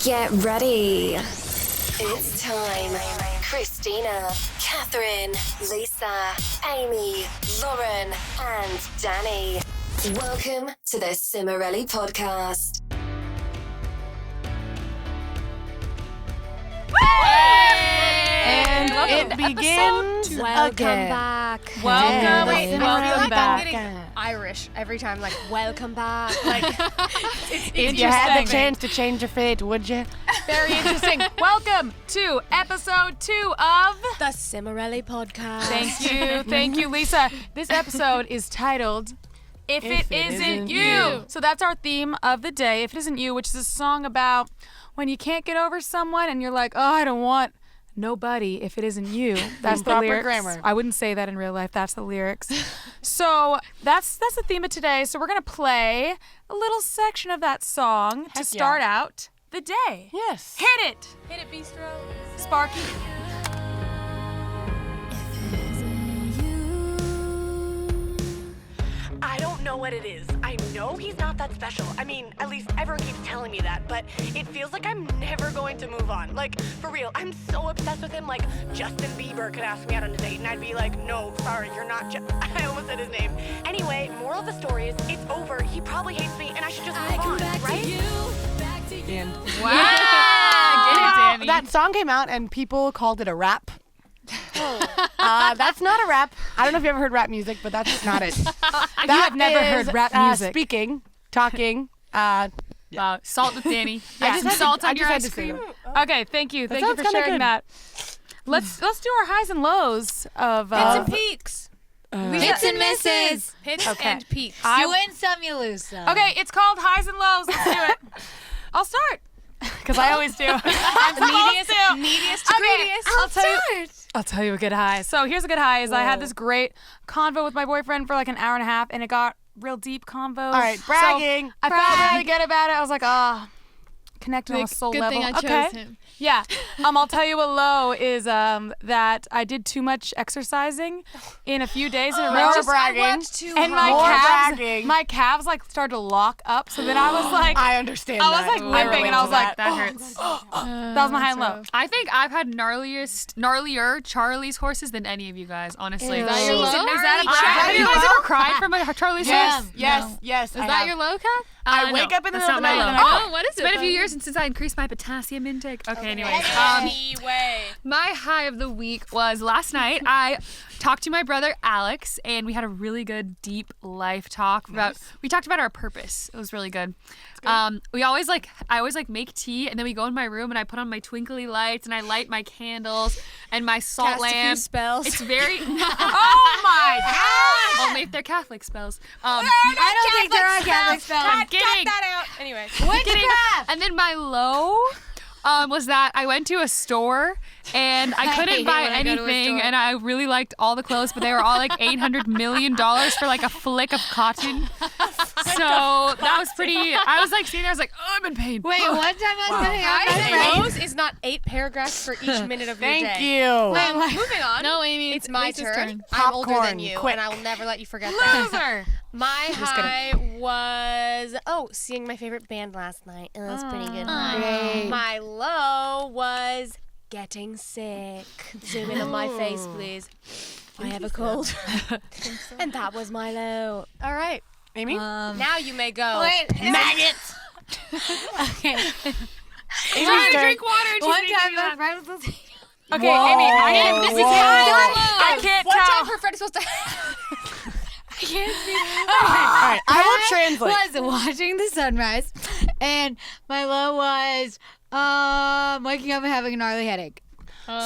Get ready. It's time. Christina, Catherine, Lisa, Amy, Lauren, and Danny. Welcome to the Cimorelli podcast. And it begins Welcome again. back. Welcome I'm back. getting Irish every time, like, welcome back. Like, If you had the chance to change your fate, would you? Very interesting. Welcome to episode 2 of the Cimorelli podcast. Thank you, Lisa. This episode is titled If It Isn't You. So that's our theme of the day, If It Isn't You, which is a song about when you can't get over someone and you're like, oh, I don't want nobody if it isn't you. That's the Proper lyrics. grammar. I wouldn't say that in real life. That's the lyrics. So that's the theme of today. So we're going to play a little section of that song to start out the day. Yes. Hit it, Bistro. Sparky. I don't know what it is. I know he's not that special. I mean, at least everyone keeps telling me that, but it feels like I'm never going to move on. Like, for real, I'm so obsessed with him. Like, Justin Bieber could ask me out on a date, and I'd be like, no, sorry, you're not I almost said his name. Anyway, moral of the story is, it's over. He probably hates me, and I should just move on, right? Wow. Get it, Danny. That song came out and people called it a rap. That's not a rap. I don't know if you ever heard rap music, but that's not it. I've never heard rap music. Speaking, talking. Salt with Danny. I Some just salt had on to- your I ice just had to cream. say that. Okay, thank you. Thank you sounds for kinda sharing good. that. Let's do our highs and lows of Hits and peaks. Hits and misses. Hits Okay. and peaks. You win some, you lose some. Okay, it's called highs and lows. Let's do it. I'll start. Because I always do. I'm supposed to. Neediest to Okay, greediest. I'll tell you a good high. So here's a good high is I had this great convo with my boyfriend for like an hour and a half, and it got real deep convos. All right, bragging. So I felt really good about it. I was like, connecting on a soul Good level. thing I chose Okay. him. Yeah. I'll tell you a low is that I did too much exercising in a few days in a row. More bragging. I worked too And hard. my calves like started to lock up. So then I was like, I understand I was that. like limping, and I was like, That hurts. that was my high and low. I think I've had gnarlier Charlie's horses than any of you guys, honestly. Is that your low? Is that a Charlie Have you guys low? ever cried from a Charlie's horse? Yes. Is that your low, Kat? I wake up in the That's middle of the not my night and low. I go, Oh, what is It's it? been a few then? years since I increased my potassium intake. Okay, anyways. Anyway. My high of the week was last night. I talked to my brother Alex, and we had a really good, deep life talk about. We talked about our purpose. It was really good. I always make tea, and then we go in my room, and I put on my twinkly lights, and I light my candles and my salt Cast a few lamp. spells. It's very. Oh my God! Only if they're Catholic spells. I don't think there are Catholic spells. I'm kidding. that out. Anyway. Kidding. And then my low was that I went to a store and I couldn't hate buy it when I go to a anything, store. and I really liked all the clothes, but they were all like $800 million for like a flick of cotton. So that was pretty. I was like sitting there, I was like, oh, I'm in pain. Wait, one time I was going out with my Highs and friends. lows is not 8 paragraphs for each minute of your day. thank you. Wait, what? Moving on. No, Amy. It's my Lisa's turn. I'm older Popcorn, than you, quick. and I will never let you forget that. Loser. My high was seeing my favorite band last night. And that was pretty good. Great. My low was getting sick. Zoom in on my face, please. I have a cold. And that was my low. All right. Amy? Now you may go. Wait, Maggots. okay. Amy's turn. water. One time my friend was listening. Okay, Amy, I can't. This is I can't What tell. time her friend is supposed to I can't see. All right, I will translate. I was watching the sunrise, and my low was waking up and having a gnarly headache.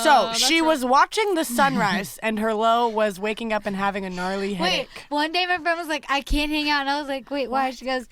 So she was watching the sunrise, and her low was waking up and having a gnarly headache. Wait, one day my friend was like, I can't hang out. And I was like, wait, why? She goes,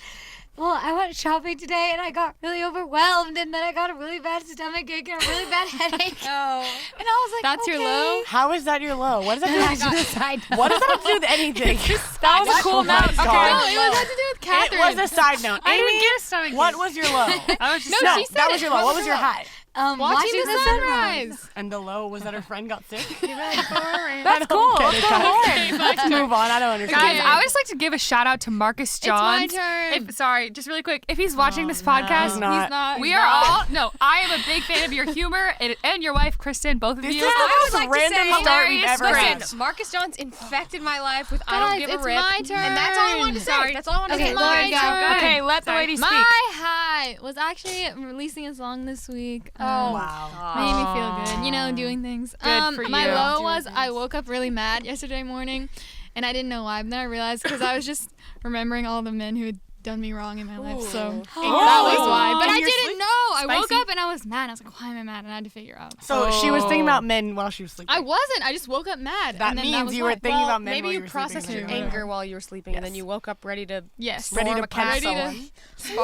well, I went shopping today and I got really overwhelmed, and then I got a really bad stomach ache and a really bad headache. Oh. And I was like, That's your okay. low? How is that your low? What does that And I do? should decide. What does that have to do with anything? That was a cool Oh my note. God. Okay. No, it had to do with Catherine. It was a side note. I Amy, didn't get a stomach what ache. was your low? I was just No, she said that was it. your low. What was your high? Watching the sunrise. And the low was that her friend got sick. That's cool. Let's move on. I don't understand. Guys, I would just like to give a shout out to Marcus Johns. It's my turn. Sorry, just really quick. If he's watching this podcast, He's not. we are all I am a big fan of your humor and your wife, Kristen, both of you. This is the most random start we've ever had. Listen, Marcus Johns infected my life with I don't give a it's rip. my turn. And that's all I wanted to say. Sorry. That's all I wanted to Okay, say. Lauren, go. Okay, let the lady speak. My high was actually releasing a song this week. Wow. Made me feel good, doing things. Good for My you. low was I woke up really mad yesterday morning, and I didn't know why. But then I realized because I was just remembering all the men who had done me wrong in my life. So that was why. But In I your didn't sleep? know. I woke Spicy? up and I was mad. I was like, why am I mad? And I had to figure out. So she was thinking about men while she was sleeping. I wasn't. I just woke up mad. That and then means was you were why. thinking about men maybe while you were processed sleeping. your anger while you were sleeping, and then you woke up ready to Yes. Ready storm to a cat punch someone.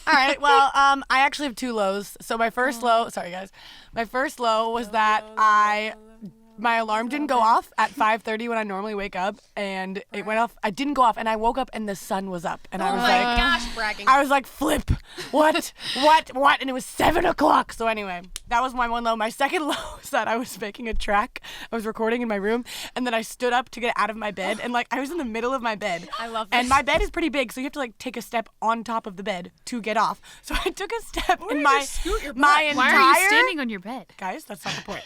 All right. Well, I actually have 2 lows. So my first low, sorry guys, my first low was that my alarm didn't go off at 5:30 when I normally wake up, and it went off. I didn't go off, and I woke up and the sun was up, and I was like, Gosh, bragging. I was like, flip, what, and it was 7 o'clock. So anyway, that was my one low. My second low was that I was making a track. I was recording in my room, and then I stood up to get out of my bed, and I was in the middle of my bed. I love this. And my bed is pretty big, so you have to take a step on top of the bed to get off. So I took a step, and my entire. Why are you standing on your bed? Guys, that's not the point.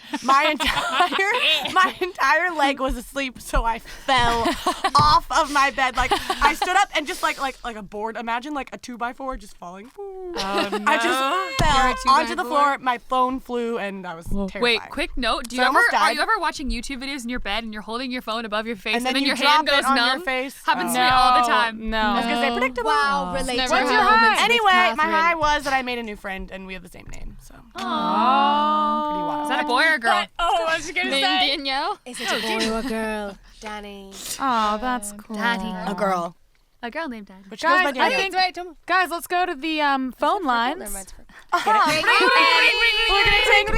My entire leg was asleep, so I fell off of my bed. I stood up and just like a board. Imagine a 2x4 just falling. I just fell onto the floor. My phone flew, and I was terrified. Wait, quick note. So I almost Are died. you ever watching YouTube videos in your bed and you're holding your phone above your face And then you your drop hand goes it on numb? your face. Happens to me all the time. I was No. gonna say predictable. Wow, relate. Never What's had your moments high? with Anyway, my Catherine. high was that I made a new friend, and we have the same name. So pretty Is wild. that a boy or a girl? Oh, I was gonna Named Danielle. Is it a boy or a girl? Danny. Oh, that's cool. A girl. A girl named Dad. But she goes by Guys, I Danielle. think, guys, let's go to the phone lines.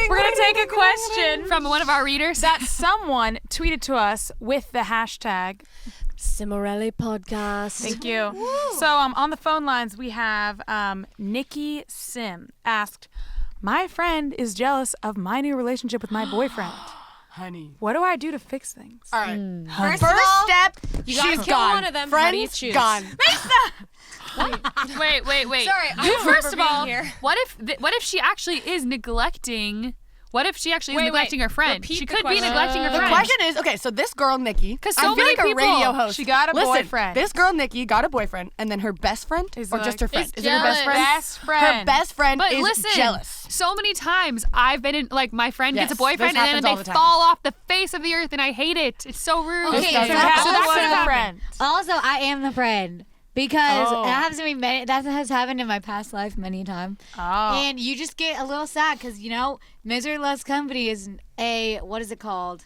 We're gonna take a question From one of our readers. that someone tweeted to us with the hashtag. Cimorelli podcast. Thank you. So on the phone lines we have Nikki Sim asked, "My friend is jealous of my new relationship with my boyfriend. Honey. What do I do to fix things?" All right. First First of all, step, you gotta she's kill gone. one of them. How do you Friends choose? gone. Wait. Sorry, I don't First of remember all, being here. what if she actually is neglecting? What if she actually is neglecting her friend? Repeat She the could be question. neglecting her The friend. question is, okay, so this girl, Nikki, 'Cause I so feel many like a people- radio host. She got a Listen, boyfriend. This girl, Nikki, got a boyfriend, and then her best friend, Is or like- just her friend? is Is it her best jealous. friend? Best friend. Her best friend But is listen, jealous. so many times I've been in, my friend gets a Yes, boyfriend this and happens then all they the time. fall off the face of the earth and I hate it. It's so rude. Okay, does so happen. So also, that's a friend. also, I am the friend. Because Oh. it happens to me that has happened in my past life many times. Oh. And you just get a little sad because, misery loves company is what is it called?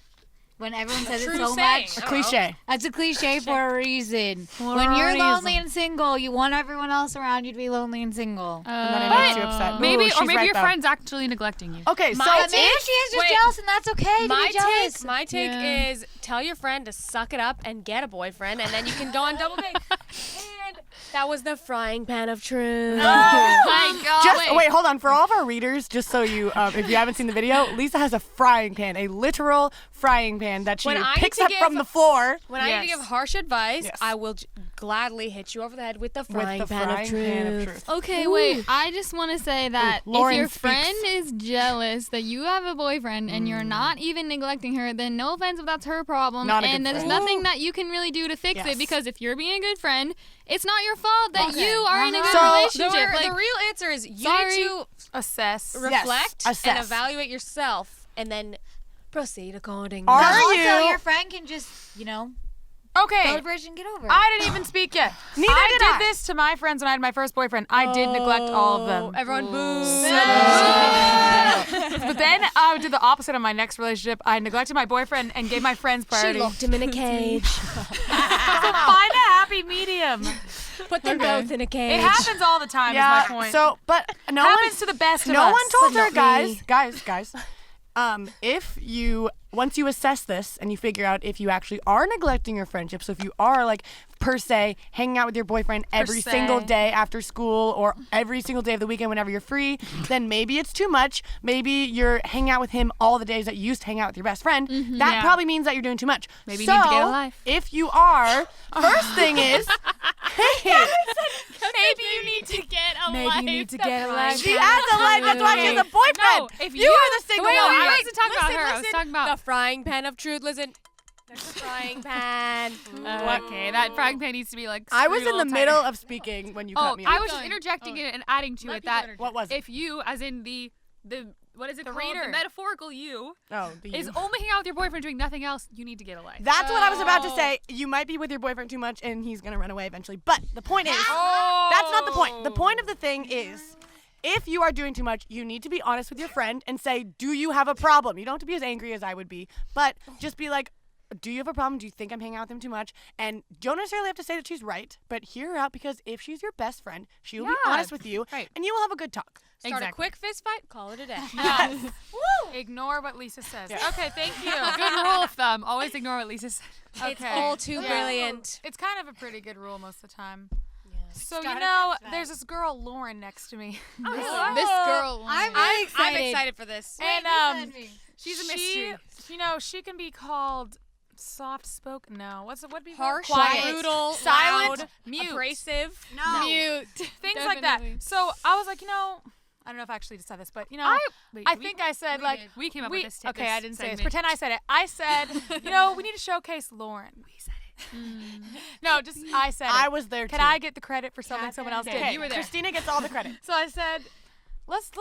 When everyone says it so much. A cliche. That's a cliche for a reason. When you're lonely and single, you want everyone else around you to be lonely and single. And then it makes you upset. Maybe Ooh, she's right, your though. friend's actually neglecting you. Okay, so But maybe she is just Wait. jealous, and that's okay to be jealous. My take is tell your friend to suck it up and get a boyfriend, and then you can go on double date. And that was the frying pan of truth. My God. just wait, hold on. For all of our readers, just so you, if you haven't seen the video, Lisa has a frying pan, a literal frying pan that she When I need picks to up give- from the floor. When I need to Yes. give harsh advice, Yes. I will gladly hit you over the head with the With frying, the pan, frying of truth. pan of truth. Okay, wait. I just want to say that Lauren if your speaks. friend is jealous that you have a boyfriend and you're not even neglecting her, then no offense if that's her problem. Not a good and there's friend. nothing that you can really do to fix Yes. it because if you're being a good friend, it's not your fault that you are in a good So- relationship. The real answer is you sorry. need to Assess. reflect assess. and evaluate yourself, and then proceed accordingly. Are But also, you? your friend can just, Okay. go to bridge and get over it. I didn't even speak yet. Neither I did did I. this to my friends when I had my first boyfriend. I did neglect all of them. Everyone boo. But then I did the opposite on my next relationship. I neglected my boyfriend and gave my friends She priority. locked him in a cage. So find a happy medium. Put them both in a cage. It happens all the time. Yeah. Is my point. So, but no happens one, to the best of no us. one told but her, not guys. If you once you assess this and you figure out if you actually are neglecting your friendship, so if you are per se, hanging out with your boyfriend every single day after school or every single day of the weekend whenever you're free, then maybe it's too much. Maybe you're hanging out with him all the days that you used to hang out with your best friend. That probably means that you're doing too much. Maybe you need to get a life. If you are, first thing is, hey, Maybe you need to get a life. Maybe you need to get a life. she has a life. That's why she has a boyfriend. No, if you are the single Wait, one. I wasn't talking about her. I was talking about. The frying pan of truth. Listen. There's a frying pan. Okay, that frying pan needs to be like. I was screwed in the a little middle tighter. of speaking when you Oh, cut me off. I was just interjecting it and adding to it that What was it? if you, as in the what is it called? reader. The metaphorical you The is you. only hanging out with your boyfriend doing nothing else. You need to get a life. That's what I was about to say. You might be with your boyfriend too much and he's going to run away eventually. But the point is, that's not the point. The point of the thing is, if you are doing too much, you need to be honest with your friend and say, do you have a problem? You don't have to be as angry as I would be, but just be like, do you have a problem? Do you think I'm hanging out with him too much? And don't necessarily have to say that she's right, but hear her out because if she's your best friend, she will be honest with you and you will have a good talk. Start a quick fist fight, call it a day. Ignore what Lisa says. Yeah. Okay, thank you. Good rule of thumb. Always ignore what Lisa says. It's all too brilliant. It's kind of a pretty good rule most of the time. So, Start you a know, fist fight. there's this girl, Lauren, next to me. This girl. I'm really excited. I'm excited for this. And She's a mystery. you know, she can be called soft spoken. No, what'd be Harsh, quiet, brutal, silent, loud, mute, abrasive. Mute. things like that. Definitely. So I was like, you know, I don't know if I actually just said this, but you know, I think I said like we came up with this. Okay, I didn't say this. segment. Pretend I said it. I said, you know, we need to showcase Lauren. We said it. No, just I said it. I was there too. Can I get the credit for something someone else did? Okay, you were there. Christina gets all the credit. So I said, let's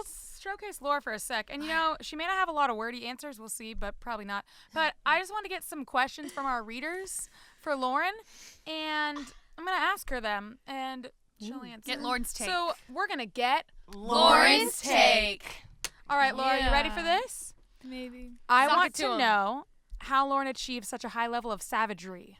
showcase Laura for a sec. And you know, she may not have a lot of wordy answers, we'll see, but probably not. But I just want to get some questions from our readers for Lauren, and I'm gonna ask her them, and she'll answer. Get Lauren's take. So we're gonna get Lauren's take. All right, Laura, you ready for this? Maybe. I Sock want it to to 'em. know how Lauren achieved such a high level of savagery.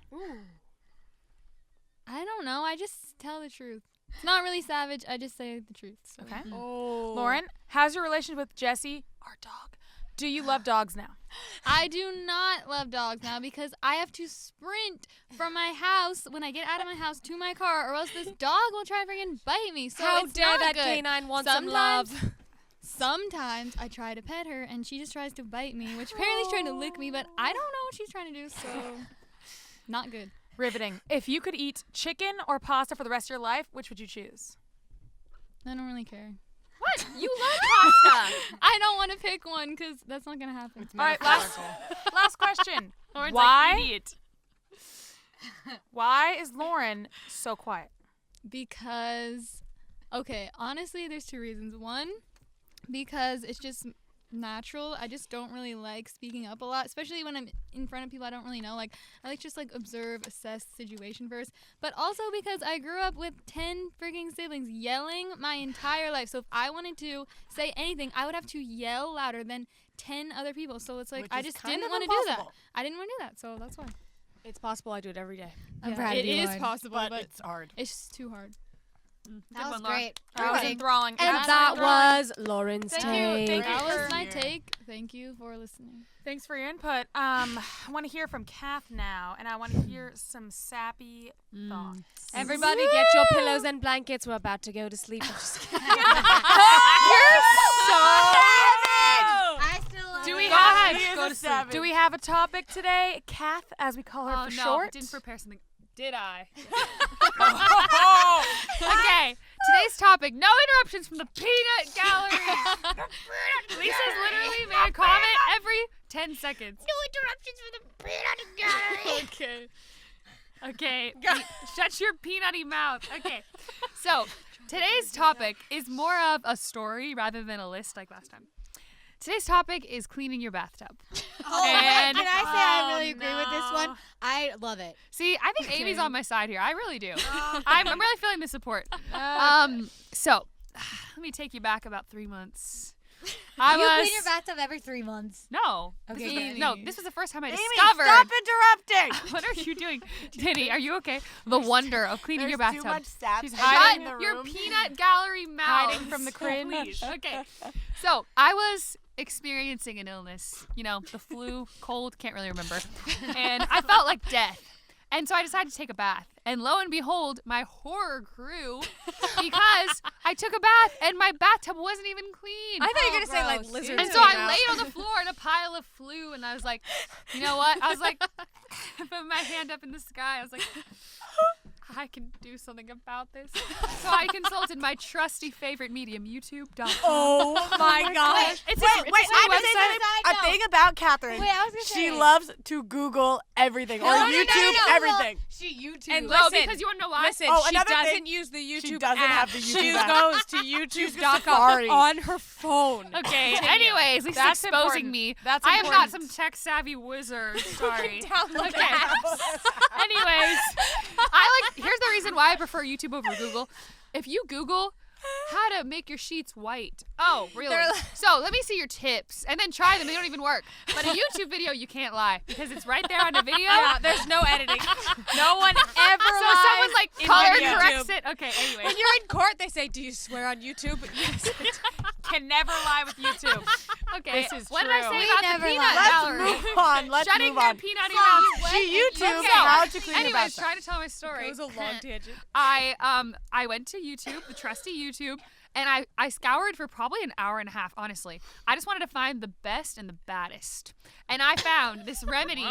I don't know. I just tell the truth. It's not really savage. I just say the truth. So. Okay. Oh. Lauren, how's your relationship with Jesse, our dog? Do you love dogs now? I do not love dogs now because I have to sprint from my house when I get out of my house to my car, or else this dog will try to freaking bite me. So How it's dare not that good. canine want some Sometimes- love? Sometimes I try to pet her and she just tries to bite me, which apparently is trying to lick me, but I don't know what she's trying to do, so not good. Riveting. If you could eat chicken or pasta for the rest of your life, which would you choose? I don't really care. What? You love pasta. I don't want to pick one because that's not going to happen. All right, last question. Lauren's Why? like, idiot. Why is Lauren so quiet? Because, okay, honestly, there's two reasons. One, because it's just natural. I just don't really like speaking up a lot, especially when I'm in front of people I don't really know. Like, I like just like observe, assess the situation first. But also because I grew up with 10 freaking siblings yelling my entire life. So if I wanted to say anything, I would have to yell louder than 10 other people. So it's like, Which I is just kind didn't of want to do that. impossible. I didn't want to do that. So that's why. It's possible. I do it every day. I'm proud of It you, is Lauren. possible, But but it's hard. it's just too hard. That was one, Laura. great. That was enthralling. And That's that enthralling. was Lauren's Thank take. you. Thank you That was for- my take. Thank you for listening. Thanks for your input. I want to hear from Kath now, and I want to hear some sappy thoughts. Everybody get your pillows and blankets. We're about to go to sleep. I'm just kidding. I still love Do we it. have He is a savage. Do we have a topic today, Kath, as we call her Oh for no, short? didn't prepare something. Did I? Okay, today's topic: no interruptions from the peanut gallery. Lisa's literally made a comment every 10 seconds. No interruptions from the peanut gallery. Okay, shut your peanutty mouth. Okay, so today's topic is more of a story rather than a list like last time. Today's topic is cleaning your bathtub. And Can I say I really agree with this one? I love it. see, I think Amy's on my side here. I really do. I'm really feeling the support. So let me take you back about 3 months. You clean your bathtub every 3 months. No. Okay, This good. was, no, this was the first time I Amy, discovered. stop interrupting. What are you doing? Diddy, are you okay? The wonder of cleaning your There's bathtub. too much sap She's in hiding the Shut your room. peanut gallery mouth. Hiding from the cringe. Please. Okay. So I was experiencing an illness. You know, the flu, cold, can't really remember. And I felt like death. And so I decided to take a bath. And lo and behold, my horror grew because I took a bath and my bathtub wasn't even clean. I thought you were going to say, like, lizards. And so I laid on the floor in a pile of flu, and I was like, you know what? I was like, put my hand up in the sky. I was like, I can do something about this. So I consulted my trusty favorite medium, YouTube.com. Oh my gosh. It's wait, a website. a thing about Catherine. Wait, I was gonna she say. loves to Google everything or YouTube everything. She YouTube. And Well, listen, because you want to know why? listen, Oh, she another doesn't thing, use the YouTube she doesn't app. have the YouTube She app. goes to Safari. YouTube.com on her phone. Okay, anyways, Lisa's That's exposing important. me. That's I am not important. some tech-savvy wizard. Sorry. Download Okay. apps. Anyways, here's the reason why I prefer YouTube over Google. If you Google how to make your sheets white. Oh, really? So let me see your tips and then try them. They don't even work. But a YouTube video, you can't lie because it's right there on the video. Yeah, there's no editing. No one ever So lies someone like in color video. corrects it. Okay, anyway. When you're in court, they say, "Do you swear on YouTube?" Yes. Can never lie with YouTube. Okay. This is what did I true. say We about the never peanut lie. gallery? Let's move on. Let's Shutting move their on. peanut in your mouth. She YouTubed Okay. how to clean your Anyways, bathtub. trying to tell my story. It was a long tangent. I went to YouTube, the trusty YouTube, and I scoured for probably an hour and a half, honestly. I just wanted to find the best and the baddest. And I found this remedy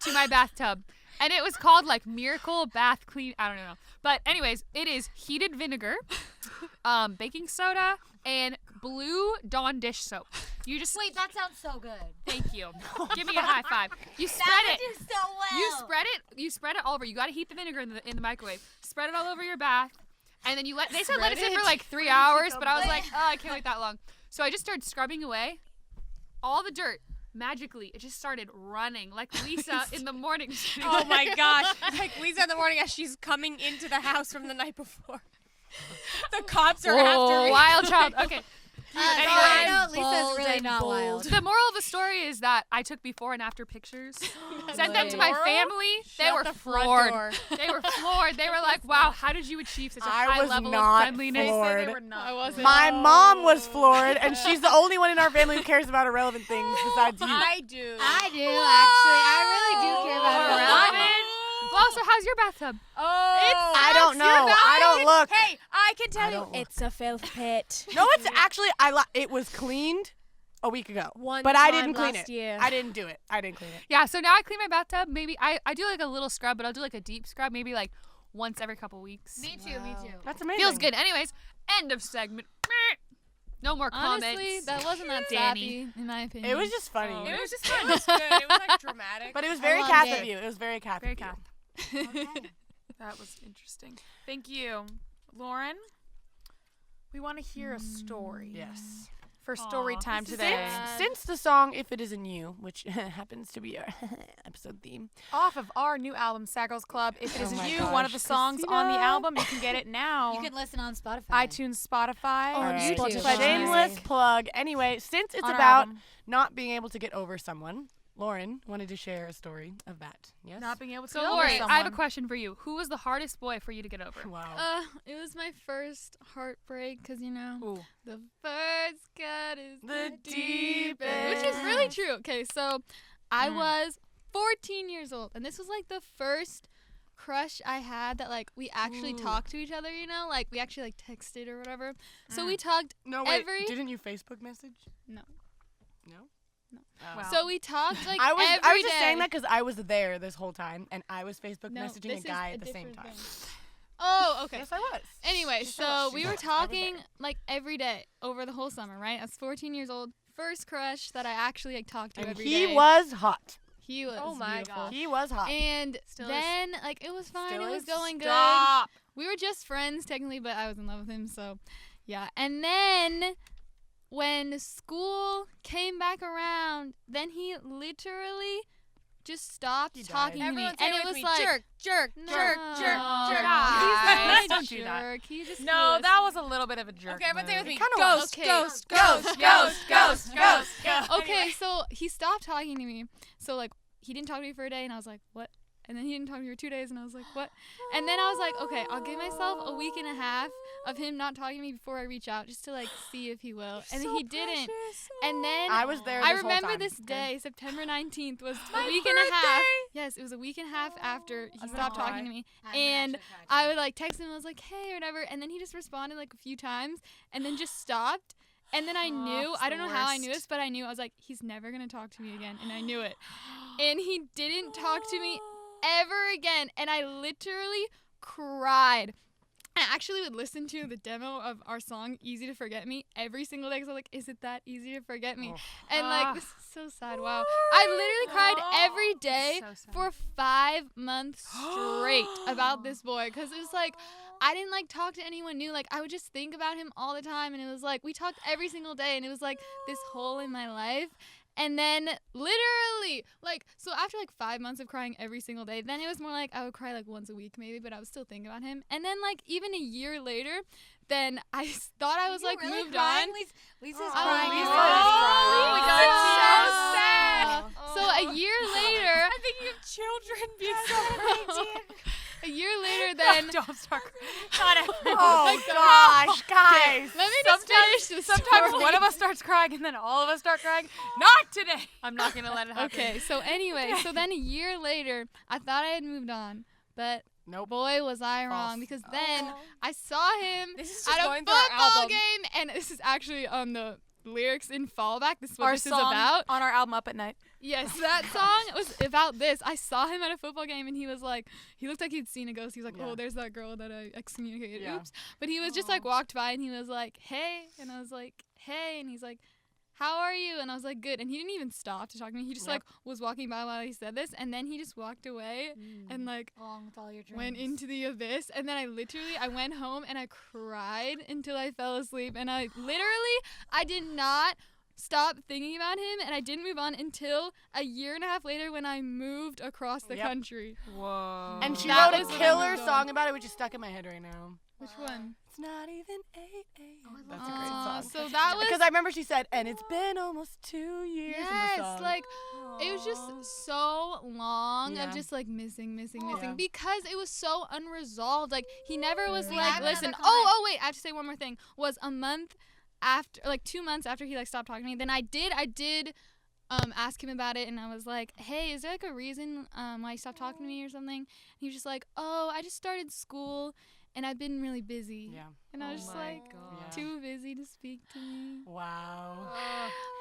to my bathtub. And it was called like Miracle Bath Clean. I don't know. But anyways, it is heated vinegar, baking soda, and Blue Dawn dish soap. You just Wait, that sounds so good. Thank you. Give me a high five. You spread it. do so well. You spread it all over. You got to heat the vinegar in the microwave. Spread it all over your bath. And then they said let it sit for like 3 hours, but I was like, oh, I can't wait that long. So I just started scrubbing away all the dirt. Magically, it just started running like Lisa in the morning. Oh my gosh. Like Lisa in the morning as she's coming into the house from the night before. The cops are after me. Wild child. Okay. I know Anyways, Lisa's really not wild. the moral of the story is that I took before and after pictures, sent them to my Moral? family. They Shut were the front floored. door. They were floored. They were like, "Wow, how did you achieve such a I high was level not of friendliness?" floored. They were not. I wasn't. My mom was floored, and she's the only one in our family who cares about irrelevant things besides you. I do. I do, actually. I really do care about her. Irrelevant. Well, so how's your bathtub? Oh, I don't know. I don't look. Hey, I can I tell you, don't look. it's a filth pit. No, it's actually it was cleaned a week ago, One but I time didn't clean last it. year. I didn't do it. I didn't clean it. Yeah, so now I clean my bathtub. Maybe I do like a little scrub, but I'll do like a deep scrub, maybe like once every couple weeks. Me too, me too. That's amazing. Feels good. Anyways, end of segment. No more comments. Honestly, that wasn't that Danny. sappy, in my opinion. It was just funny. It was just fun. It was good. It was like dramatic. But it was very loved Cath it. of you. It was very Cath Very of you. Cath. That was interesting. Thank you. Lauren, we want to hear a story. Yes. For story time Since, today. since the song If It Isn't You, which happens to be our episode theme. Off of our new album, Sad Girls Club, If It Oh Isn't my You, gosh, one of the songs on the Christina. album. You can get it now. You can listen on Spotify. iTunes, Spotify. On Alright. YouTube. Shameless plug. Anyway, since it's On our about album. not being able to get over someone, Lauren wanted to share a story of that. Yes? Not being able to So, get over Lori, someone. I have a question for you. Who was the hardest boy for you to get over? Wow. It was my first heartbreak, because, you know, Ooh. the first cut is The the deepest. deepest. Which is really true. Okay, so I was 14 years old, and this was like the first crush I had that like we actually talked to each other, you know, like we actually like texted or whatever. So we talked No, wait. every Didn't you Facebook message? no. No? No. Oh. So we talked like I was every just day. saying that because I was there this whole time, and I was Facebook No, messaging this a is guy a at the same different time. thing. Oh, okay. Yes, I was. Anyway, She so was. we She were was. I was talking there. like every day over the whole summer, right? I was 14 years old, first crush that I actually like talked to And every he day. was hot. He was Oh my beautiful. gosh. He was hot. And Still is. then like it was fine, Still it was is? going good. Stop. We were just friends technically, but I was in love with him, so yeah. And then when school came back around, then he literally just stopped He died. talking to me. Everyone say And it it with was me. like jerk, jerk, no, jerk, jerk, jerk. Guys, He's not a don't do that. jerk. He just No, clueless. that was a little bit of a jerk. Okay, everyone say it with me. kinda Ghost, was. ghost, Okay. ghost, ghost, ghost, ghost, ghost. Okay, so he stopped talking to me. So like he didn't talk to me for a day, and I was like, what? And then he didn't talk to me for 2 days, and I was like, what? And then I was like, okay, I'll give myself a week and a half of him not talking to me before I reach out, just to like see if he will. And then he didn't. And then I was there. I this whole remember time. this Okay. day, September 19th was a week and a half Yes, it was a week and a half after he stopped talking to me. And I would like text him, I was like, hey, or whatever. And then he just responded like a few times and then just stopped. And then I knew, I don't know how I knew this, but I knew, I was like, he's never going to talk to me again. And I knew it. And he didn't talk to me ever again. And I literally cried. I actually would listen to the demo of our song, Easy to Forget Me, every single day because I'm like, is it that easy to forget me? And like, this is so sad. Wow. I literally cried every day for 5 months straight about this boy because it was like, I didn't like talk to anyone new. Like, I would just think about him all the time. And it was like, we talked every single day. And it was like this hole in my life. And then literally, like, so after like 5 months of crying every single day, then it was more like I would cry like once a week maybe, but I was still thinking about him. And then like even a year later, then I thought I was like really moved crying? on. Lisa's Oh, crying. oh my God, so sad. So a year later, I'm thinking of children being a year later, then Don't start crying. Oh gosh, guys. let me just finish this Sometimes story. one of us starts crying and then all of us start crying. Not today. I'm not going to let it happen. Okay, so anyway, so then a year later, I thought I had moved on, but Nope. boy, was I wrong because then I saw him This is just at a going through our football album. game, and this is actually on the lyrics in Fallback. This is what Our this is song about. on our album Up at Night. Yes, that song was about this. I saw him at a football game, and he was like, he looked like he'd seen a ghost. He was like, Yeah. oh, there's that girl that I excommunicated. Yeah. Oops. But he was just like walked by, and he was like, hey, and I was like, hey, and he's like, how are you? And I was like, good. And he didn't even stop to talk to me. He just like was walking by while he said this, and then he just walked away and like Along with all your dreams. went into the abyss. And then I went home and I cried until I fell asleep. And I did not stop thinking about him, and I didn't move on until a year and a half later when I moved across the country. Whoa. And she That wrote a was when I killer moved on. song about it, which is stuck in my head right now. Which one? It's not even 8 a.m. That's a great Aw, song. so that was Because I remember she said, and it's been almost 2 years in the yes, song. like it was just so long Yeah. of just like missing Yeah. because it was so unresolved. Like he never was I like, have another listen, comment. oh wait, I have to say one more thing. Was a month after, like 2 months after he like stopped talking to me, then I did ask him about it, and I was like, hey, is there like a reason why you stopped talking to me or something? And he was just like, oh, I just started school and I've been really busy. Yeah. And I was just like, too busy to speak to me. Wow.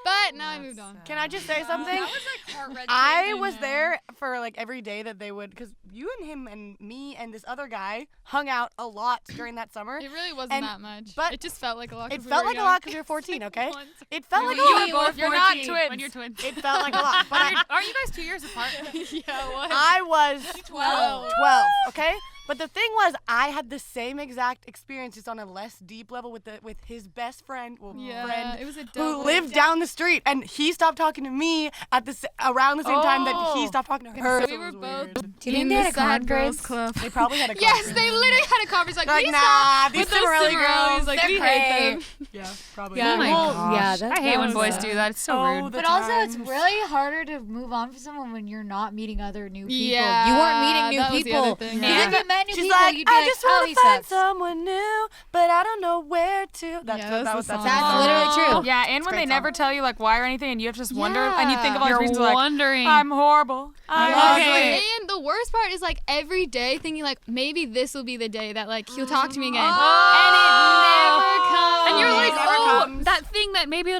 But now I moved on. Can I just say something? That was like heart-wrenching. I was there for like every day that they would, because you and him and me and this other guy hung out a lot during that summer. It really wasn't And- that much. but it just felt like a lot. It 'cause we felt were like a young. lot because we were 14, okay? It felt like a You lot. both You're 14. not twins. When you're twins. It felt like a lot. But Aren't you guys 2 years apart? Yeah, what? I was 12. 12, okay? But the thing was, I had the same exact experience, just on a less deep level with his best friend, Yeah, it was a who double. lived down the street, and he stopped talking to me at around the same time that he stopped talking to her. So So we it were was both weird. Do you think in they the had a Sad Girls conference? Club. They probably had a Yes, conference. they literally had a conference like, Like, we nah, stop these with those Cimorelli Cimorellis, girls, like they're we hate them. Yeah, probably. Yeah, Oh my well, gosh. yeah, that- I hate that when was boys sad. do that. It's so Oh, rude. the But also, it's times. really harder to move on from someone when you're not meeting other new people. Yeah, You weren't meeting new that was the people. other thing. And Yeah. if you met new She's people, like, you'd be I like, just oh, want he to find sucks. someone new, but I don't know where to. That's Yeah, the, that's the that's song. That's literally true. Yeah, and when great they never song. tell you like why or anything, and you have to just wonder, and you think of all You're these reasons, like, wondering. I'm horrible. I'm Okay. ugly. And the worst part is like every day thinking like maybe this will be the day that like he'll talk to me again, and it never comes. And you're like, Never oh, comes. that thing that maybe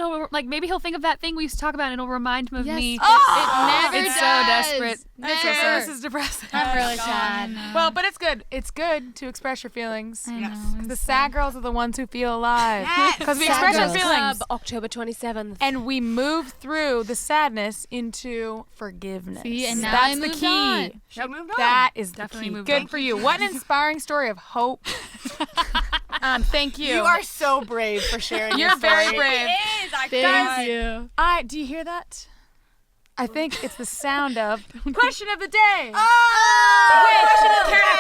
he'll think of that thing we used to talk about, and it'll remind him of Yes, me. it never It's so does. desperate. Never. Okay, so this is depressing. I'm really sad. Well, but it's good. It's good to express your feelings. Yes. The sad girls are the ones who feel alive. Yes. Because we Sad express our girls. feelings. Club, October 27th. And we move through the sadness into forgiveness. See, and now That's I the moved key. on. She moved on. That is Definitely the key. moved Good on. for you. What an inspiring story of hope. Thank you. You are so brave for sharing. You're your very story. brave. Thank you. Do you hear that? I think it's the sound of question of the day. Oh!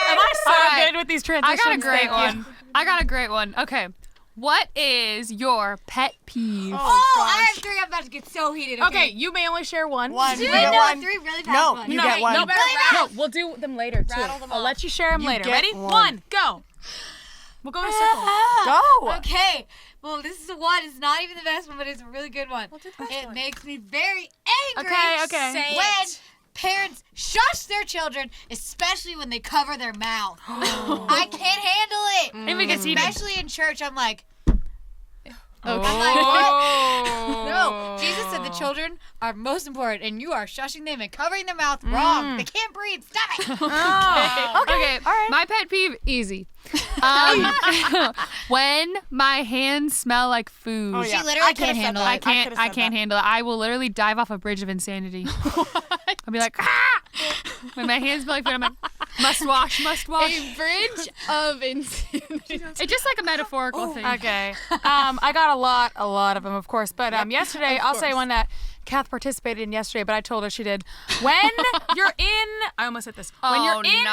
Am I so All right. good with these I transitions? got a great Thank you. one. I got a great one. Okay. What is your pet peeve? Oh, I have 3. I'm about to get so heated. Okay, you may only share one. One. Do You it? get No, one. 3 really fast No, ones. you get one. No, we'll do them later too. Rattle them I'll off. let you share them You later. get Ready? one. Go. We'll go in a circle. Go. Okay. Well, this is one. It's not even the best one, but it's a really good one. It makes me very angry. Okay. when parents shush their children, especially when they cover their mouth. I can't handle it. If it gets heated. Especially in church, I'm like, Oh. I'm like, what? No, Jesus said the children are most important, and you are shushing them and covering their mouth wrong. They can't breathe. Stop it. Okay. All right. My pet peeve, easy. When my hands smell like food. Oh, yeah. She literally I could've can't said handle that. it. I can't handle it. I will literally dive off a bridge of insanity. I'll be like, ah! When my hands smell like food, I'm like, must wash. A bridge of insanity. It's just like a metaphorical thing. Okay. I got a lot of them, of course. But yesterday, I'll say one that Kath participated in yesterday, but I told her she did. When you're in, I almost said this. When you're in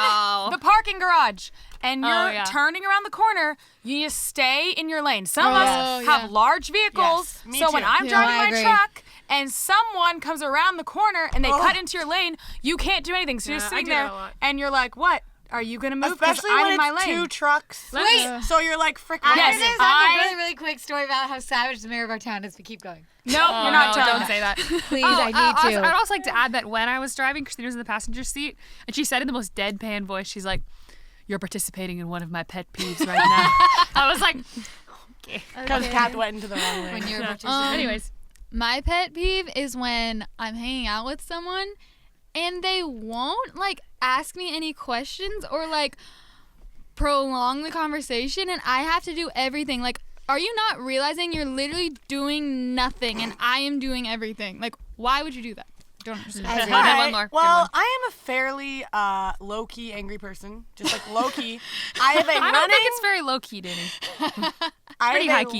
the parking garage and you're turning around the corner, you need to stay in your lane. Some of us have large vehicles, Yes, me so when too. I'm I driving my agree. truck and someone comes around the corner and they cut into your lane, you can't do anything. So you're Yeah, I sitting do that there a lot. and you're like, what? Are you going to move? 'Cause Especially I'm when in my it's lane. two trucks. Wait. So you're like freaking. Yes, After this, I have a really, really quick story about how savage the mayor of our town is. But keep going. No, you're not telling Don't that. say that. Please, I need to. I'd also like to add that when I was driving, Christina was in the passenger seat, and she said in the most deadpan voice, she's like, "You're participating in one of my pet peeves right now." I was like, Because Kath went into the wrong lane. When you're anyways. My pet peeve is when I'm hanging out with someone and they won't like ask me any questions or like prolong the conversation, and I have to do everything. Like, are you not realizing you're literally doing nothing and I am doing everything? Like, why would you do that? Don't understand. Good Alright, one, Laura. Good Well, one. I am a fairly low-key angry person. Just like low-key. I have a I don't running. think it's very low key, Danny. I pretty have a high-key.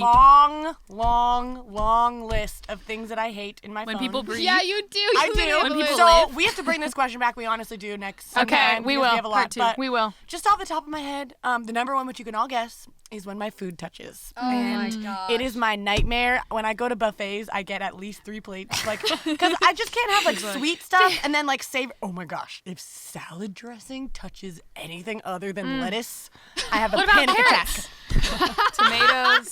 long list of things that I hate in my When phone. people breathe. Yeah, you do. I You do. literally When have a people list. So we have to bring this question back. We honestly do next. Sunday, Okay, we because will. We have a lot, Part two. but We will. just off the top of my head, the number one, which you can all guess, is when my food touches. Oh my god. It is my nightmare. When I go to buffets, I get at least 3 plates, like, because I just can't have like sweet stuff and then like save. Oh my gosh, if salad dressing touches anything other than lettuce, I have a What about panic attack. carrots? Tomatoes.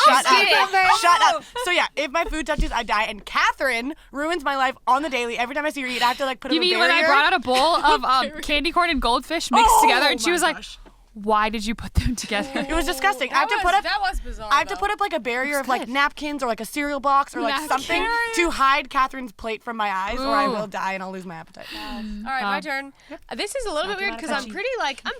Shut up. Shut up. So yeah, if my food touches, I die. And Catherine ruins my life on the daily. Every time I see her eat, I have to like put You up a mean when I barrier. brought out a bowl of candy corn and goldfish mixed Oh, together, and she my was like, gosh. "Why did you put them together?" It was disgusting. I have to put up. That was bizarre. I have to put up like a barrier of like napkins or like a cereal box or like something to hide Catherine's plate from my eyes, or I will die and I'll lose my appetite. All right, my turn. This is a little bit weird because I'm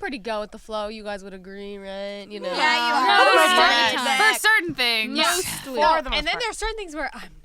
pretty go with the flow. You guys would agree, right? You know. Yeah, you No, are. the most part. for certain things. Mostly. For the most And then part. there are certain things where I'm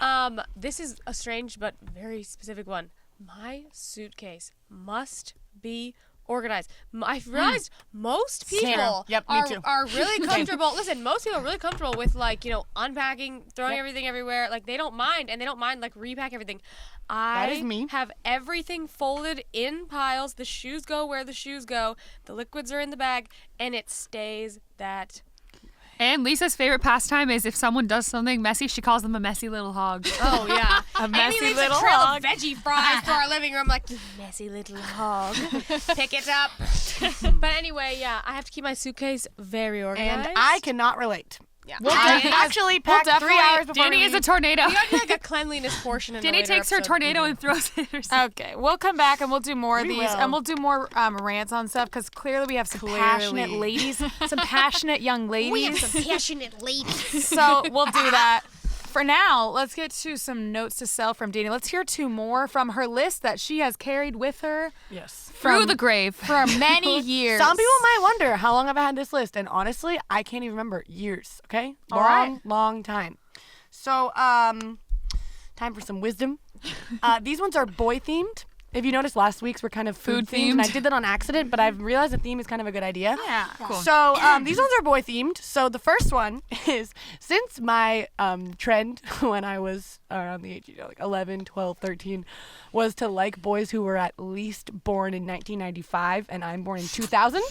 not. This is a strange but very specific one. My suitcase must be organized. I've realized most people Yep, me too. are really comfortable. Listen, most people are really comfortable with like, you know, unpacking, throwing everything everywhere. Like they don't mind, and they don't mind like repack everything. That is me. have everything folded in piles. The shoes go where the shoes go. The liquids are in the bag, and it stays that. And Lisa's favorite pastime is if someone does something messy, she calls them a messy little hog. Oh yeah, A messy Amy leaves little a trail hog. of veggie fries for our living room. Like messy little hog, pick it up. But anyway, yeah, I have to keep my suitcase very organized. And I cannot relate. Yeah. I actually packed 3 hours before Danny we is a leave. tornado. We gotta do like a cleanliness portion in Danny the later takes her episode. tornado and throws it at herself. Okay, we'll come back and we'll do more of We these, will. and we'll do more rants on stuff because clearly we have some passionate ladies, some passionate young ladies. We have some passionate ladies. So we'll do that. For now, let's get to some notes to self from Danny. Let's hear 2 more from her list that she has carried with her Yes. Through the grave. for many years. Some people might wonder how long have I had this list, and honestly, I can't even remember. Years. Okay. All right. Long time. So, time for some wisdom. These ones are boy themed. If you noticed, last week's were kind of food themed, and I did that on accident, but I've realized the theme is kind of a good idea. Yeah. Cool. So these ones are boy themed. So the first one is, since my trend when I was around the age, you know, like 11, 12, 13, was to like boys who were at least born in 1995, and I'm born in 2000.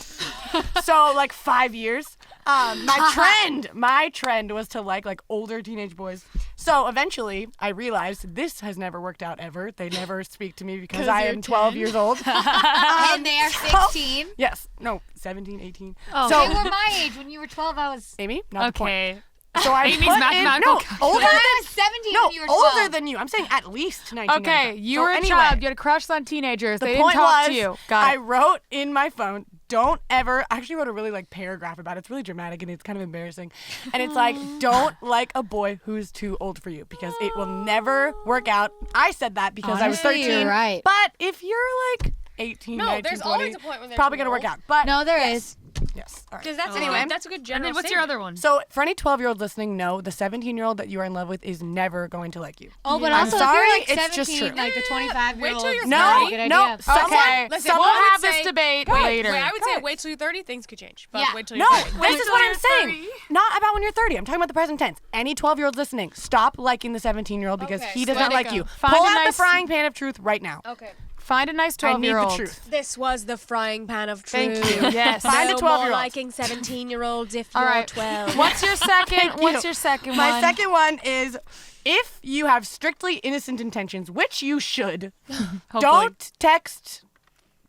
So like 5 years. My trend was to like older teenage boys. So eventually I realized this has never worked out ever. They never speak to me because I am 12 years old. And they are 16. Yes. No, 17, 18. Oh. So They were my age. When you were 12, I was... Amy, not the point. Okay. So I Amy's put mathematical in, no, older I than was 17 17 No, when you were 12. older than you. I'm saying at least 19. Okay, you So were a anyway, child. You had a crush on teenagers. The They didn't point talk was, to you. Got I it. wrote in my phone, don't ever, I actually wrote a really paragraph about it. It's really dramatic and it's kind of embarrassing. And it's like, don't like a boy who's too old for you because it will never work out. I said that because I was Honestly, 13. you're right. But if you're like 18, No, 19, there's 20, always a point when they're probably too going to work old. out. But No, there is. yes. All right. Because that's Anyway. that's a good And general then what's your statement. other one? So for any 12-year-old listening, no, the 17-year-old that you are in love with is never going to like you. Oh, but I'm also sorry, if you're like it's just 17, true. like the 25-year-old. till you're No, no. Okay, Listen, we'll I would have this say- debate Wait, later. I would say wait till you're 30, things could change. But Yeah. wait till you're No, 30. this is what I'm till you're saying. Not about when you're 30. I'm talking about the present tense. Any 12-year-old listening, stop liking the 17-year-old because Okay, he does let not it like go. you. Find Pull a out the nice- frying pan of truth right now. Okay. Find a nice I need the 12-year-old. truth. This was the frying pan of Thank truth. you. Yes. Find a No more 12-year-old. liking 17-year-olds if All you're right. 12. What's your second? Thank What's you. your second My one? second one is if you have strictly innocent intentions, which you should, Hopefully. don't text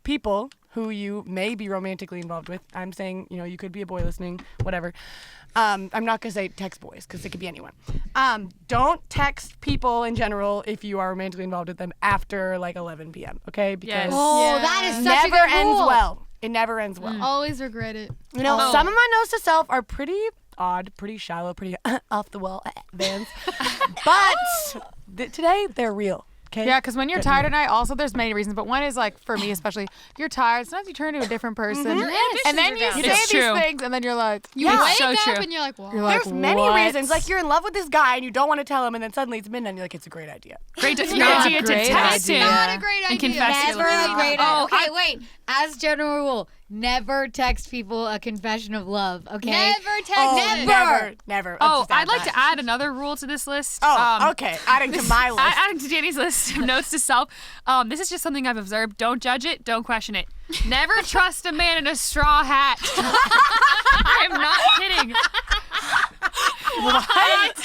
people who you may be romantically involved with. I'm saying, you could be a boy listening, whatever. I'm not going to say text boys because it could be anyone. Don't text people in general if you are romantically involved with them after like 11 p.m., okay? Because Yes. Oh, Yeah. that is it such a never good ends rule. well. It never ends well. Always regret it. Some of my notes to self are pretty odd, pretty shallow, pretty off the wall bands. But today they're real. Okay? Yeah, because when you're tired at night, also there's many reasons, but one is like for me especially, if you're tired, sometimes you turn into a different person, and then you say It's these true. things, and then you're like, You Yeah. wake So up true. and you're like, wow. You're like, There's many what? reasons. Like you're in love with this guy and you don't want to tell him, and then suddenly it's midnight and you're like, it's a great idea. Great not idea a to great text idea. him. Not a great And idea. confess your Never a love. great Oh, idea. Okay, wait. As general rule, never text people a confession of love, okay? Never text Oh, it. never. Oh, I'd like to add another rule to this list. Oh, okay. Adding to my list. Adding to Danny's list of notes to self. This is just something I've observed. Don't judge it. Don't question it. Never trust a man in a straw hat. I'm not kidding. Can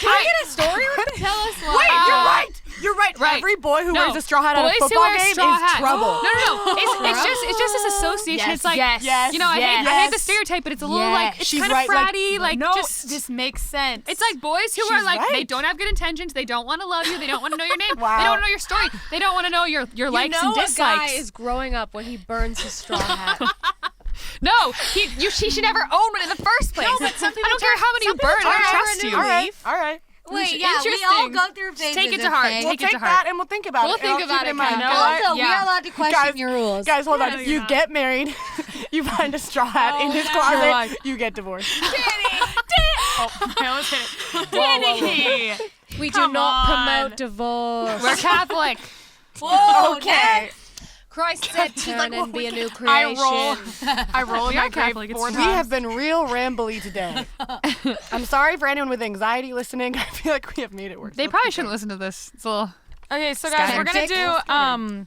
I get a story with this? Tell us why. Wait, you're right. You're right. Right. Every boy who No. wears a straw hat at a Boys who football wear game is straw hats. trouble. No. It's just this association. Yes, It's like, yes, you know, I hate yes. the stereotype, but it's a little Yes. like, it's She's kind of right, like, fratty. Like, no, just this makes sense. It's like boys who are She's like, they right. don't have good intentions. They don't want to love you. They don't want to know your name. Wow. They don't want to know your story. They don't want to know your likes and a guy dislikes. is growing up when he burns his straw hat. No, he should never own one in the first place. No, but some people I don't care how many you burn. I don't trust you. All right. All right. Wait, yeah, we all Interesting. go through phases. Take it to of heart. things. We'll Take it to take heart. that and we'll think about We'll it. and think I'll about keep it, in mind. Kyle. You know what? Also, we Yeah. are allowed to question your rules. Guys, hold on. No, you're You not. get married, you find a straw hat in his closet, You're like- you get divorced. Oh, I almost hit it. Danny! We do Come not on. promote divorce. We're Catholic. Okay. Christ said turn and be a new I creation. roll in We my are grave Catholic, it's 4 true. We times. have been real rambly today. I'm sorry for anyone with anxiety listening. I feel like we have made it worse. They Let's probably keep shouldn't going. listen to this. It's a little. Okay, so guys, we're gonna Ridiculous. do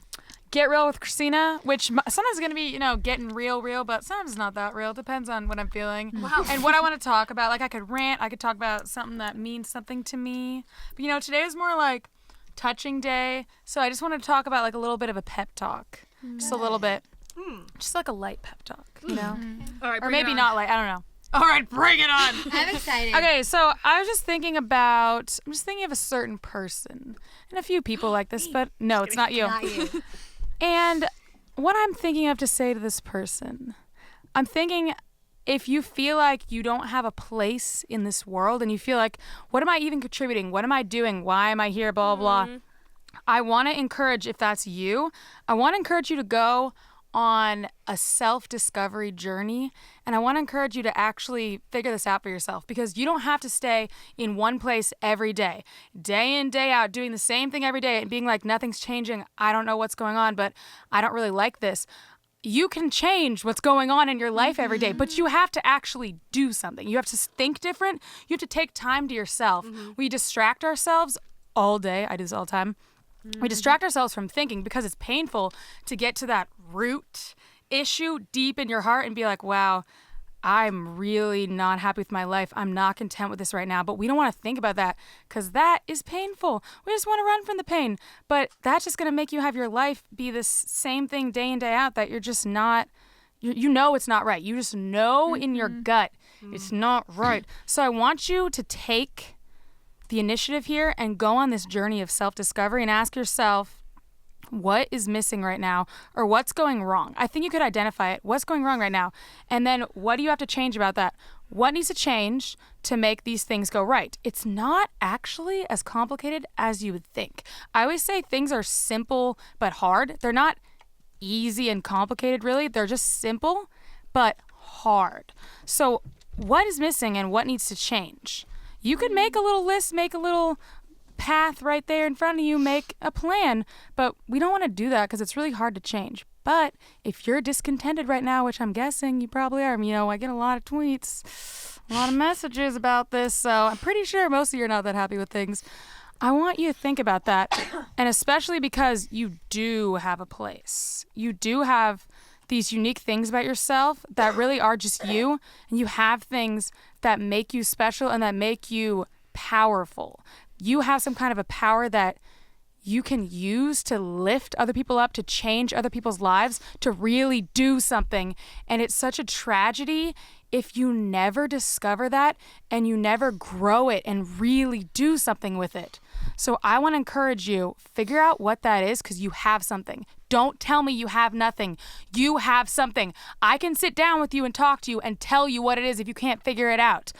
Get Real with Christina, which sometimes is gonna be, getting real, but sometimes it's not that real. Depends on what I'm feeling and what I want to talk about. Like I could rant, I could talk about something that means something to me. But today is more like touching day, so I just wanted to talk about like a little bit of a pep talk, just a little bit, just like a light pep talk, All right, or maybe not light. I don't know. All right, bring it on. I'm excited. Okay, so I was just thinking of a certain person and a few people like this, but no, it's not you. Not you. And what I'm thinking of to say to this person, I'm thinking if you feel like you don't have a place in this world and you feel like, what am I even contributing? What am I doing? Why am I here? Blah, blah, blah. I want to encourage, if that's you, I want to encourage you to go on a self-discovery journey, and I want to encourage you to actually figure this out for yourself, because you don't have to stay in one place every day in, day out, doing the same thing every day and being like, nothing's changing, I don't know what's going on, but I don't really like this. You can change what's going on in your life every day, but you have to actually do something. You have to think different. You have to take time to yourself. We distract ourselves all day. I do this all the time. We distract ourselves from thinking because it's painful to get to that root issue deep in your heart and be like, wow, I'm really not happy with my life. I'm not content with this right now. But we don't want to think about that because that is painful. We just want to run from the pain. But that's just going to make you have your life be this same thing day in, day out that you're just not, you know it's not right. You just know in your gut it's not right. So I want you to take the initiative here and go on this journey of self-discovery and ask yourself, what is missing right now, or what's going wrong? I think you could identify it. What's going wrong right now? And then what do you have to change about that? What needs to change to make these things go right? It's not actually as complicated as you would think. I always say things are simple but hard. They're not easy and complicated, really. They're just simple but hard. So what is missing and what needs to change? You could make a little list, make a little path right there in front of you, make a plan, but we don't want to do that because it's really hard to change. But if you're discontented right now, which I'm guessing you probably are, I get a lot of tweets, a lot of messages about this, so I'm pretty sure most of you are not that happy with things. I want you to think about that, and especially because you do have a place. You do have these unique things about yourself that really are just you, and you have things that make you special and that make you powerful. You have some kind of a power that you can use to lift other people up, to change other people's lives, to really do something. And it's such a tragedy if you never discover that and you never grow it and really do something with it. So I want to encourage you, figure out what that is because you have something. Don't tell me you have nothing. You have something. I can sit down with you and talk to you and tell you what it is if you can't figure it out.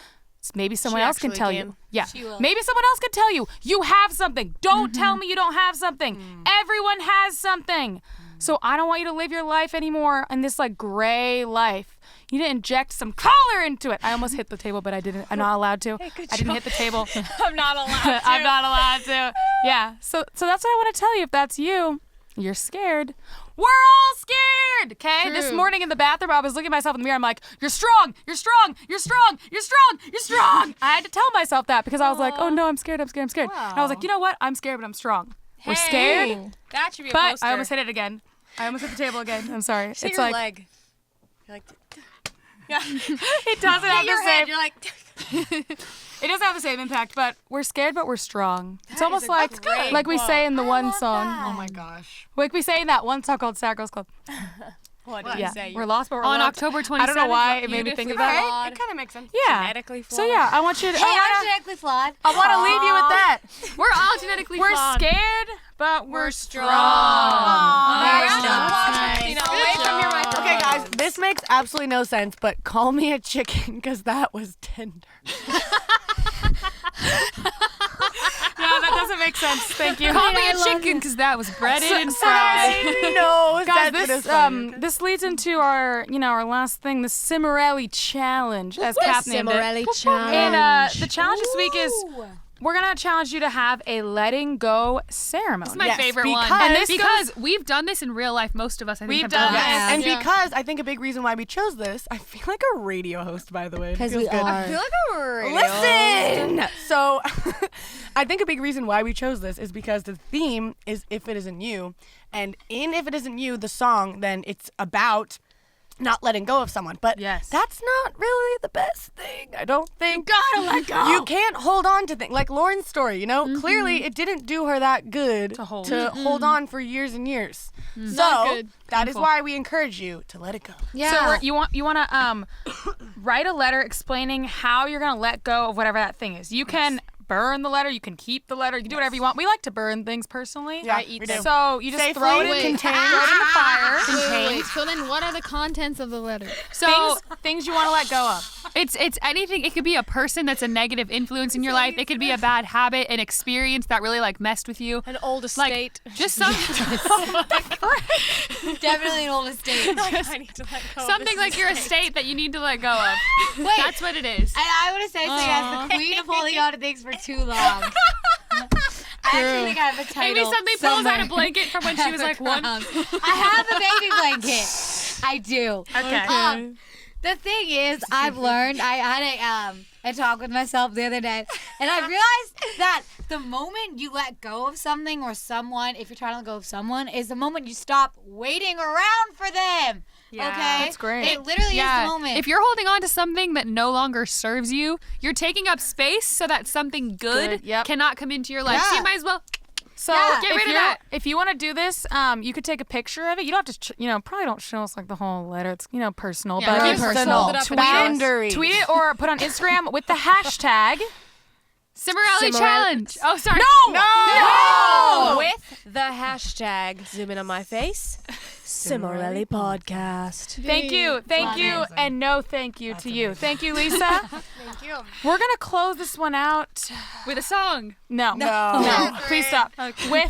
Maybe someone else can tell you. Yeah. Maybe someone else can tell you. You have something. Don't tell me you don't have something. Everyone has something. So I don't want you to live your life anymore in this gray life. You need to inject some color into it. I almost hit the table, but I didn't. I'm not allowed to. Hey, good I didn't job. hit the table. I'm not allowed to. I'm not allowed to. Yeah. So that's what I want to tell you. If that's you, you're scared. We're all scared, okay? This morning in the bathroom, I was looking at myself in the mirror. I'm like, you're strong, you're strong, you're strong, you're strong, you're strong. I had to tell myself that because I was like, oh no, I'm scared, I'm scared, I'm scared. And I was like, you know what? I'm scared, but I'm strong. We're scared, That should be a but poster. I almost hit it again. I almost hit the table again. I'm sorry. See It's your like, leg. You're like, it doesn't have the your same. head. You're like, It doesn't have the same impact, but we're scared, but we're strong. It's That almost is a like great we quote. say in the one love song. that. Oh my gosh. Like we say in that one song called Sad Girls Club. what did Yeah, you say? we're lost, but we're On loved. October 27th. I don't know why it made me think of that. Beautifully It kind of makes sense. Yeah. Genetically So flawed. yeah, I want you to. Hey, I'm genetically flawed. I want to leave you with that. We're all genetically We're flawed. scared, but we're strong. Very Round of strong. applause, Nice. Christina. Away from your microphone. Okay, guys, this makes absolutely no sense, but call me a chicken because that was tender. Yeah, that doesn't make sense. Thank you. Call me a chicken because that was breaded and fried. No, Guys, that's this leads into our our last thing, the Cimorelli challenge, as Kath named it. Cimorelli challenge. And the challenge this week is we're gonna challenge you to have a letting go ceremony. It's my Yes, favorite one. because- And this because we've done this in real life. Most of us, I think, We've have done done this. this. And Yeah. because I think a big reason why we chose this, I feel like a radio host, by the way. It Because feels we good. are. I feel like a radio. Listen! So, I think a big reason why we chose this is because the theme is If It Isn't You. And in If It Isn't You, the song, then it's about not letting go of someone. But Yes. that's not really the best thing, I don't think. gotta let go. You can't hold on to things. Like Lauren's story, clearly it didn't do her that good To hold. hold on for years and years. Not So, good. that is why we encourage you to let it go. Yeah. So you want to write a letter explaining how you're gonna let go of whatever that thing is. You can burn the letter. You can keep the letter. You can do whatever you want. We like to burn things personally. Yeah, I eat we them. do. So you just Safely, throw it in, contained. throw it in the fire. Wait. So then, what are the contents of the letter? So Things you want to let go of. it's anything. It could be a person that's a negative influence in your life. It could be a bad habit, an experience that really messed with you. An old estate. Just some Definitely an old estate. I need to let go of something this like your estate that you need to let go of. Wait. That's what it is. And I want to say something as the queen of holding on to things for too long. I actually think I have a title. Maybe somebody pulls out somewhere. a blanket from when she was like one. I have a baby blanket. I do. Okay. The thing is, I've learned. I had a talk with myself the other day, and I realized that the moment you let go of something or someone, if you're trying to let go of someone, is the moment you stop waiting around for them. Yeah, okay, that's great. It literally is the moment. If you're holding on to something that no longer serves you, you're taking up space so that something good yep. cannot come into your life. So you might as well. So Get rid of you're- that. If you want to do this, you could take a picture of it. You don't have to, probably don't show us like the whole letter. It's, personal. Yeah, but very just personal. Hold it up and tweet show us. Boundary. Tweet it or put on Instagram with the hashtag Cimorelli challenge. Oh, sorry. No! With the hashtag, zoom in on my face, Cimorelli Podcast. Thank you, and no thank you to you. Thank you, Lisa. Thank you. We're gonna close this one out With a song. No. Please stop. We love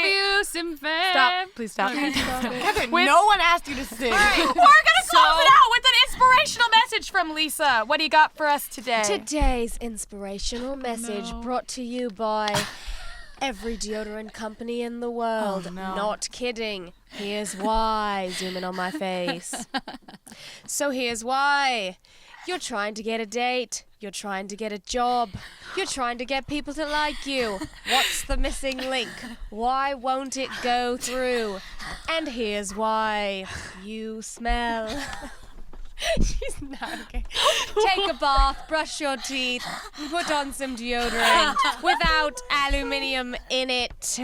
you, Simfan. Stop. Please stop. With- No one asked you to sing. We're gonna close it out with an inspirational message from Lisa. What do you got for us today? Today's inspirational message brought to you by every deodorant company in the world. Not kidding. Here's why. Zoom in on my face. So here's why. You're trying to get a date. You're trying to get a job. You're trying to get people to like you. What's the missing link? Why won't it go through? And here's why. You smell. She's not okay. Take a bath, brush your teeth, and put on some deodorant without aluminium in it,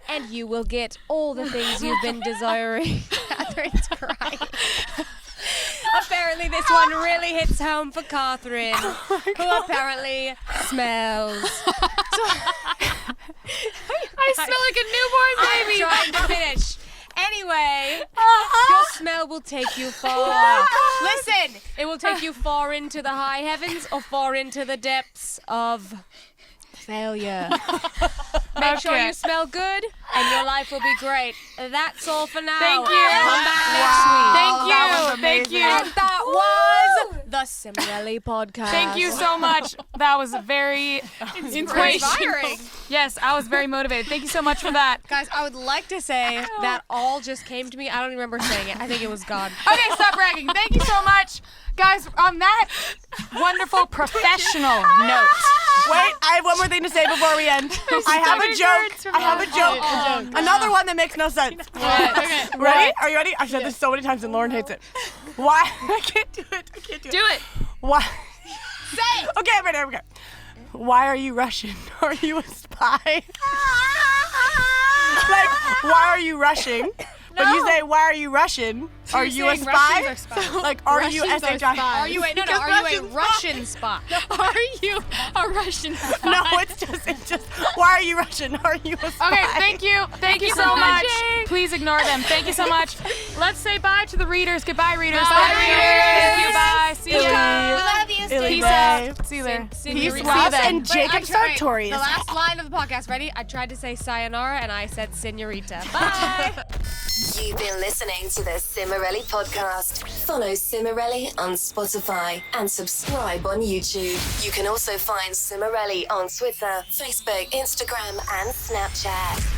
and you will get all the things you've been desiring. Catherine's crying. Apparently this one really hits home for Catherine, who apparently smells. I smell like a newborn baby. I'm trying to finish. Anyway, your smell will take you far. Listen, it will take you far into the high heavens or far into the depths of failure. Make sure you smell good and your life will be great. That's all for now. Thank you. Come back next week. Thank you. And that was the Cimorelli Podcast. Thank you so much. That was very inspirational. Yes, I was very motivated. Thank you so much for that. Guys, I would like to say that all just came to me. I don't even remember saying it. I think it was God. Okay, stop bragging. Thank you so much. Guys, on that wonderful professional note. Wait, I have one more thing to say before we end. I have a joke. I have a joke. Another one that makes no sense. Okay. Ready? Are you ready? I've said this so many times and Lauren hates it. Why? I can't do it. Do it. Why? Say it. Okay, I'm ready. Okay. Why are you Russian? Are you a spy? Like, why are you rushing? But you say, why are you Russian? Are you a spy? Like, are you S-H-I? Are you a Russian spy? Are you a Russian spy? No, it's just, why are you Russian? Are you a spy? Okay, thank you. Thank you so much. Please ignore them. Thank you so much. Let's say bye to the readers. Goodbye, readers. Bye, readers. Thank you. Bye. See you. We love you. Peace out. See you later. Peace, love, and Jacob Sartorius. The last line of the podcast. Ready? I tried to say sayonara and I said senorita. Bye. You've been listening to the Cimorelli Podcast. Follow Cimorelli on Spotify and subscribe on YouTube. You can also find Cimorelli on Twitter, Facebook, Instagram, and Snapchat.